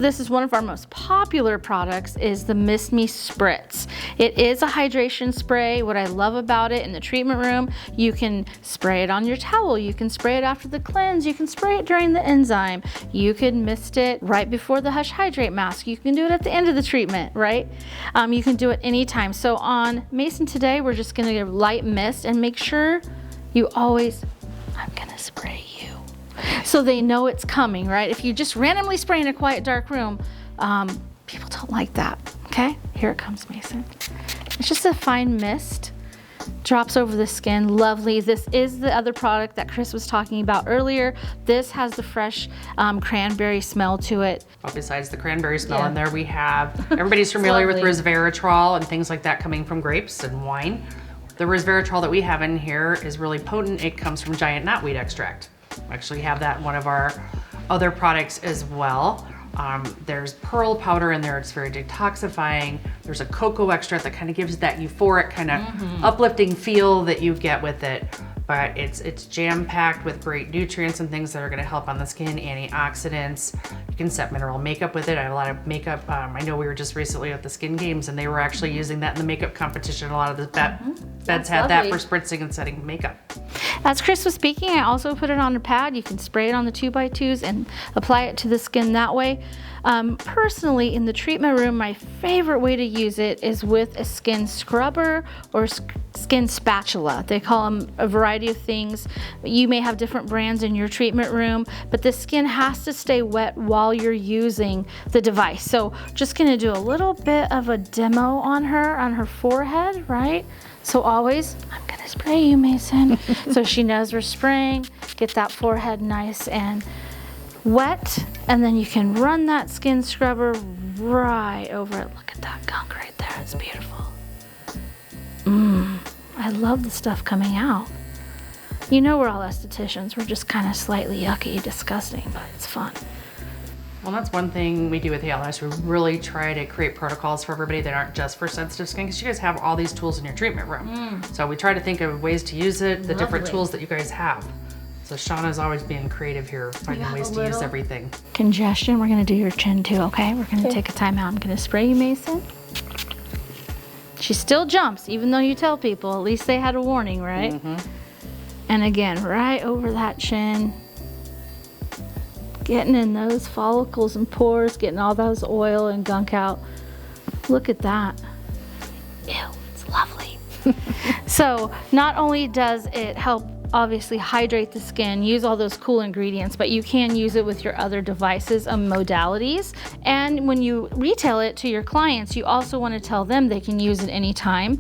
This is one of our most popular products, is the Miss Me Spritz. It is a hydration spray. What I love about it in the treatment room, you can spray it on your towel, you can spray it after the cleanse, you can spray it during the enzyme, you can mist it right before the Hush Hydrate mask, you can do it at the end of the treatment, right? You can do it anytime. So on Mason today, we're just gonna give light mist and make sure you always, I'm gonna spray you. So they know it's coming, right? If you just randomly spray in a quiet, dark room, people don't like that, okay? Here it comes, Mason. It's just a fine mist, drops over the skin, lovely. This is the other product that Chris was talking about earlier. This has the fresh cranberry smell to it. Well, besides the cranberry smell in there, we have, everybody's familiar with resveratrol and things like that coming from grapes and wine. The resveratrol that we have in here is really potent. It comes from giant knotweed extract. We actually have that in one of our other products as well. There's pearl powder in there. It's very detoxifying. There's a cocoa extract that kind of gives that euphoric kind of uplifting feel that you get with it. But it's jam-packed with great nutrients and things that are gonna help on the skin, antioxidants. You can set mineral makeup with it. I have a lot of makeup. I know we were just recently at the Skin Games and they were actually using that in the makeup competition. A lot of the beds had that for spritzing and setting makeup. As Chris was speaking, I also put it on a pad. You can spray it on the 2x2s and apply it to the skin that way. Personally, in the treatment room, my favorite way to use it is with a skin scrubber or skin spatula. They call them a variety of things. You may have different brands in your treatment room, but the skin has to stay wet while you're using the device. So just gonna do a little bit of a demo on her forehead, right? So always, I'm gonna spray you, Mason. So she knows we're spraying. Get that forehead nice and wet, and then you can run that skin scrubber right over it. Look at that gunk right there, it's beautiful. I love the stuff coming out. You know we're all estheticians, we're just kind of slightly yucky, disgusting, but it's fun. Well, that's one thing we do with Hale is we really try to create protocols for everybody that aren't just for sensitive skin, because you guys have all these tools in your treatment room. So we try to think of ways to use it, the different tools that you guys have. So Shauna's always being creative here, finding ways to use everything. Congestion, we're gonna do your chin too, okay? We're gonna take a time out. I'm gonna spray you, Mason. She still jumps, even though you tell people, at least they had a warning, right? And again, right over that chin. Getting in those follicles and pores, getting all those oil and gunk out. Look at that. Ew, it's lovely. So not only does it help obviously hydrate the skin, use all those cool ingredients, but you can use it with your other devices and modalities. And when you retail it to your clients, you also want to tell them they can use it anytime.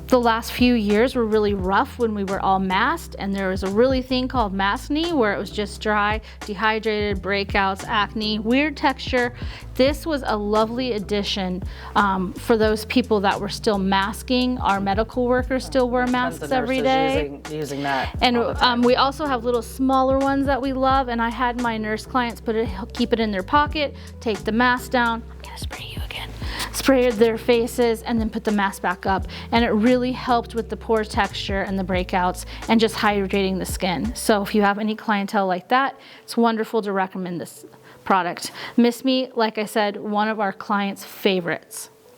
The last few years were really rough when we were all masked, and there was a really thing called maskne where it was just dry, dehydrated, breakouts, acne, weird texture. This was a lovely addition for those people that were still masking. Our medical workers still wear masks every day. Using that. And we also have little smaller ones that we love, and I had my nurse clients keep it in their pocket, take the mask down. I'm gonna spray you again. Spray their faces and then put the mask back up, and it really helped with the pore texture and the breakouts and just hydrating the skin. So if you have any clientele like that, it's wonderful to recommend this product. Miss Me, like I said, one of our clients' favorites.